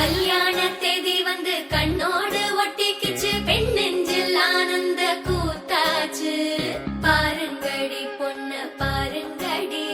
கல்யாண தேதி வந்து கண்ணோடு ஒட்டிக்கிச்சு பெண் நெஞ்சில் ஆனந்த கூத்தாச்சு பாருங்கடி பொண்ணு பாருங்கடி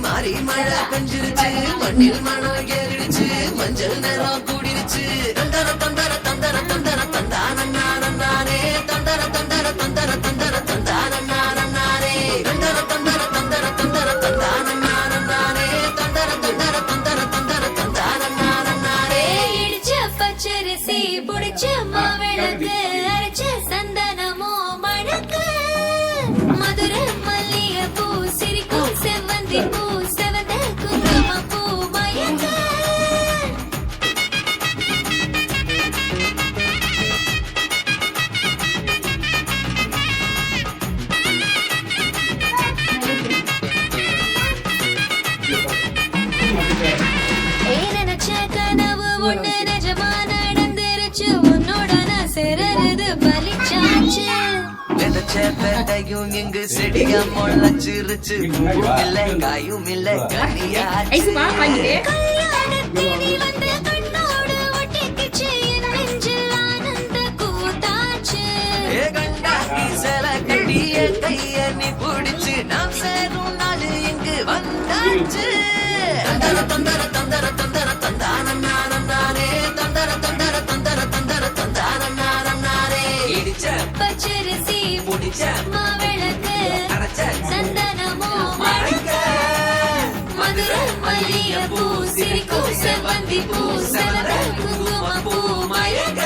மாறி மழை பெஞ்சிருச்சு மண்ணில் மணம் ஏறிடுச்சு மஞ்சள் நிறம் கூடிருச்சு தந்தர தந்தர தந்தர தந்தர தந்தானே தந்தர தந்தர தந்தர தந்தர தந்தானே தந்தர தந்தர தந்தர தந்தர தந்தானே தந்தர தந்தர தந்தர தந்தர தந்தானே இடிச்ச பச்சரிசி புடிச்ச மாவிளக்கு அரைச்ச சந்தனமோ மணக்கு மதுர மல்லிகை பூ சிரிக்கும் செவ்வந்தி பூ செவந்த குங்கும பூ மயக்க நினைச்ச கனவு ஒண்ணு நிஜமா நடந்துருச்சு உன்னோட நான் சிறருது பலிச்சாச்சு விதைச்ச பேட்டையும் இங்கு செடியா முளைச்சிருச்சு இல்ல காயும் இல்ல கனியாச்சு கல்யாணத்தேதி வந்து கண்ணோடு ஒட்டிக்கிச்சு என் நெஞ்சில் ஆனந்த கூத்தாச்சு கண்டாக்கி சில கட்டிய கைய நீ பிடிச்சு நாம் சேரும் நாள் இங்கு வந்தாச்சு தந்தர தந்தர தந்தர தந்தர தந்தானே தந்தர தந்தர தந்தர தந்தர தந்தானே இடிச்ச பச்சரிசி புடிச்ச மாவிளக்கு அரைச்ச சந்தனமோ மணக்க மதுர மல்லிகை பூ சிரிக்கும் செவ்வந்தி பூ செவந்த குங்கும பூ மயக்க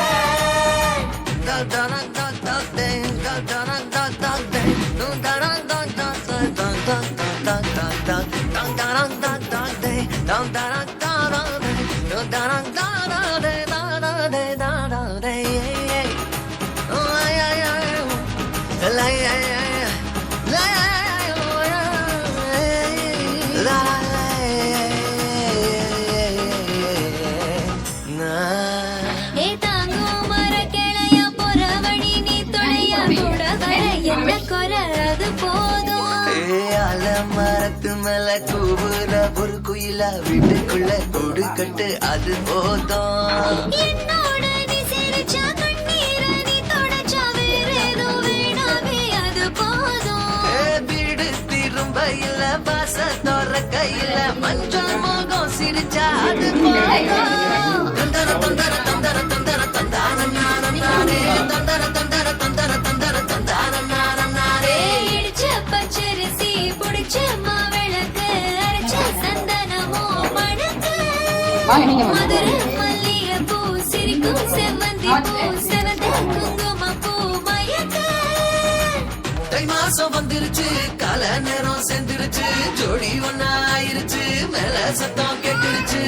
ஏ தாங்கும் மர கிளைய பொறவழி நீ துணையா கூட வர என்ன குறை அது போதும் மரத்து மேல கூவுற ஒரு குயிலா வீட்டுக்குள்ள கூடு கட்டு அது போதும் என்னோட நீ சிரிச்சா கண்ணீரை நீ தொடச்சா வேற ஏதோ வேணாமே அது போதும் வீடு திரும்ப இல்ல பாச தோற கையில மஞ்சள் மோகம் சிரிச்சா அது போதும் தந்தர தந்தர தந்தர தந்தர தந்தானே தந்தர தந்தர தந்தர தந்தர தந்தானே இடிச்ச பச்சரிசி புடிச்ச மாவிளக்கு அரைச்ச சந்தனமோ மணக்கு மதுர மல்லிகை பூ சிரிக்கும் செவ்வந்தி பூ செவந்த குங்கும பூ மயக்க தை மாசம் வந்துருச்சு கால நேரம் செந்துருச்சு ஜோடி ஒன்னா ஆயிருச்சு மேல சத்தம் கேட்டுருச்சு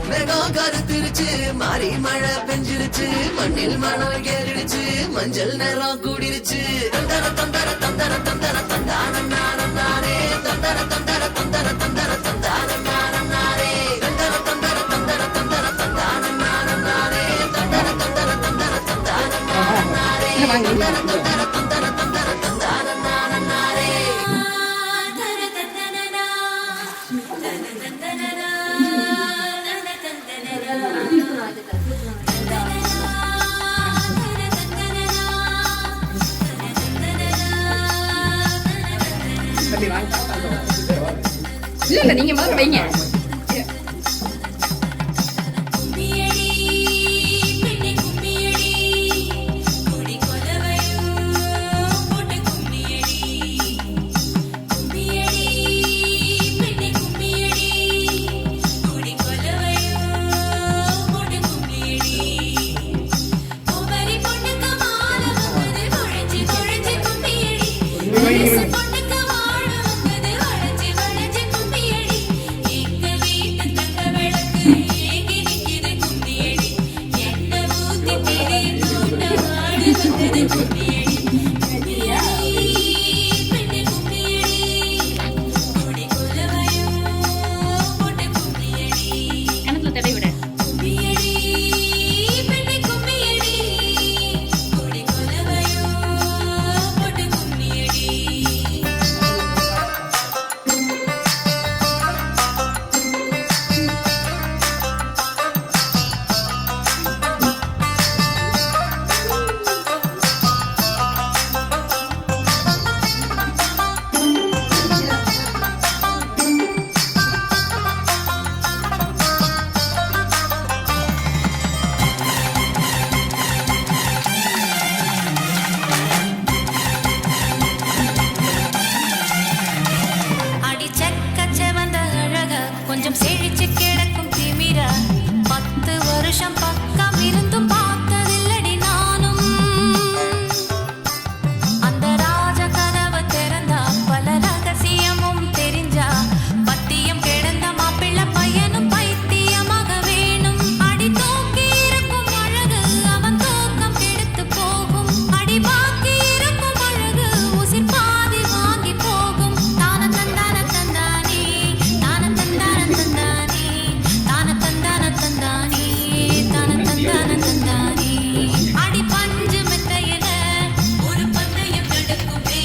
மேகம் கருத்துருச்சு மாறி மழை பெஞ்சிருச்சு மண்ணில் மணம் ஏறிடுச்சு மஞ்சள் நேரம் கூடிருச்சு தந்தர தந்தர தந்தர தந்தர தந்தானே தந்தர தந்தர தந்தர தந்தர தந்தானே தந்தர தந்தர தந்தர தந்தர தந்தானே தந்தர தந்தர தந்தர தந்தானே தந்தர தந்தர தந்தர தந்தர தந்தானே இல்ல நீங்க முதல்ல வைங்க. வயசு பொண்ணுக்கு வாழ வந்தது வளைஞ்சு வளைஞ்சு கும்பியடி. எங்க வீட்டு தங்க விளக்கு ஏங்கி நிக்குது கும்பியடி. எண்ணெய் ஊத்தி திரிய தூண்ட ஆடு வந்தது கும்பியடி. கும்பியடி, பெண்ணே கும்பியடி. கொடி கொலவையோ போட்டு கும்பியடி. கும்பியடி, பெண்ணே கும்பியடி. கொடி கொலவையோ போட்டு கும்பியடி. அடி செக்க செவந்த அழக கொஞ்சம் செழிச்சு கிடக்கும் திமிரா. 10 வருஷம் பக்கம் இருந்தும் பார்த்ததில்லடி நானும். அந்த ராஜ கதவை திறந்தா பல ரகசியமும் தெரிஞ்சா. பத்தியம் கிடந்த மாப்பிள்ளை பையனும் பைத்தியமாக வேணும். அடி தூக்கி இருக்கும் அழகு அவன் தூக்கம் கெடுத்து போகும். அடி பாக்கி இருக்கும் அழகு உசிர் பாதி வாங்கி போகும். தான தந்தான தந்தானே, தான தந்தான தந்தானே, தான தந்தான தந்தானே, தான தந்தான தந்தானே. அடி பஞ்சு மெத்தையில ஒரு பந்தயம் நடக்குமே.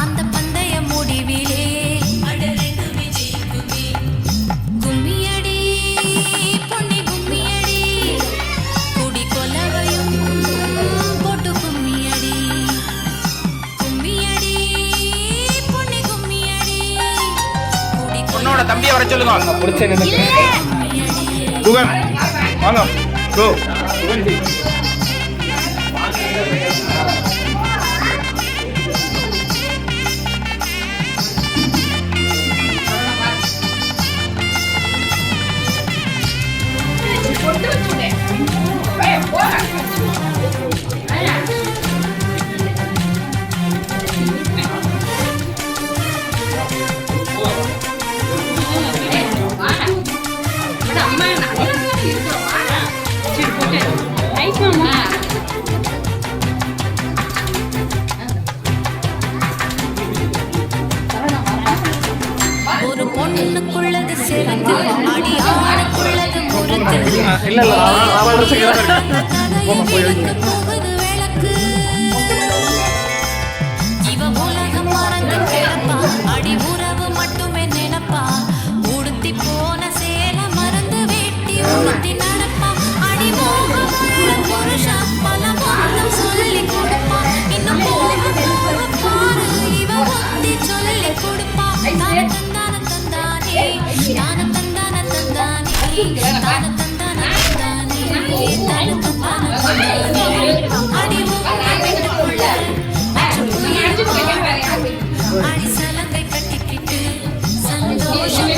அந்த பந்தய முடிவிலே அட ரெண்டுமே ஜெயிக்குமே. கும்மியடி, பொன்னி கும்மியடி. குடி கொலவையும் போட்டு கும்மியடி. கும்மியடி, பொன்னி கும்மியடி. குடி பொண்ணோட தம்பியை வர சொல்லுங்க. பிடிச்ச நினைக்கிறேன் கும்மியடி. குகன் வாங்க கோ ஒரு பொண்ணுக்குள்ளது சிறந்து அடி ஆணுக்குள்ளது முறுக்கு. இல்ல இல்ல அவள் கதையில் போகுது விளக்கு. இவ உலகம் மறந்து கிடப்பா. அடி உறவு மட்டுமே நினைப்பா. உடுத்தி போன சேல மறந்து வேட்டி உடுத்தி நடப்பா. அடி மோகம் உள்ள புருஷா பல மொத்தம் சொல்லி கொடுப்பா. இன்னும் போக போக பாரு இவ ஒத்தி சொல்லி கொடுப்பா. தான தந்தான தந்தானே, தான தந்தான தந்தானே, தான தந்தான தந்தானே, தான தந்தான தந்தானே. அடி உங்க வீட்டுக்குள்ள அடி சலங்கை கட்டிக்கிட்டு சந்தோஷமா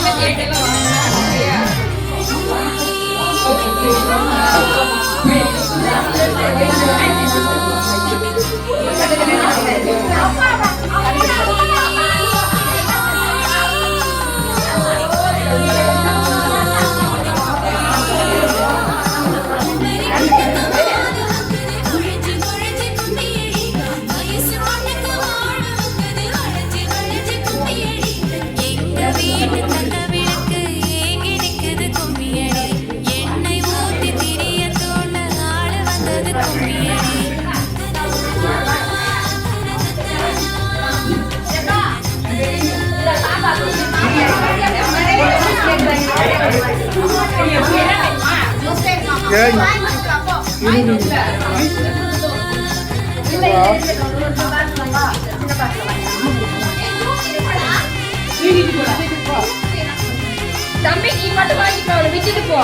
எங்க வீட்டு தங்க விளக்கு ஏங்கி நிக்குது கும்மியடி. எண்ணெய் ஊத்தி திரிய தோண்ட ஆளு வந்தது கும்மியடி. தம்பி நீ மட்டும் வாங்கிக்கோ, அவளை விட்டுட்டு போ.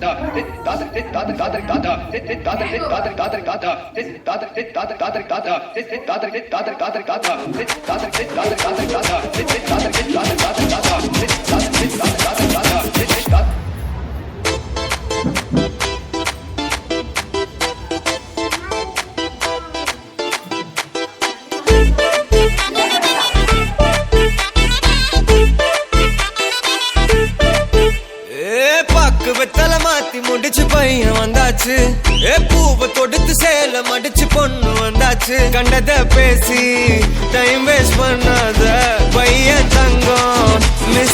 Da வெத்தல மாத்தி முடிச்சு பையன் வந்தாச்சு பூவை தொடுத்து சேல மடிச்சு பொண்ணு வந்தாச்சு கண்டத பேசி டைம் வேஸ்ட் பண்ணாத பையன் தங்கம் மிஸ்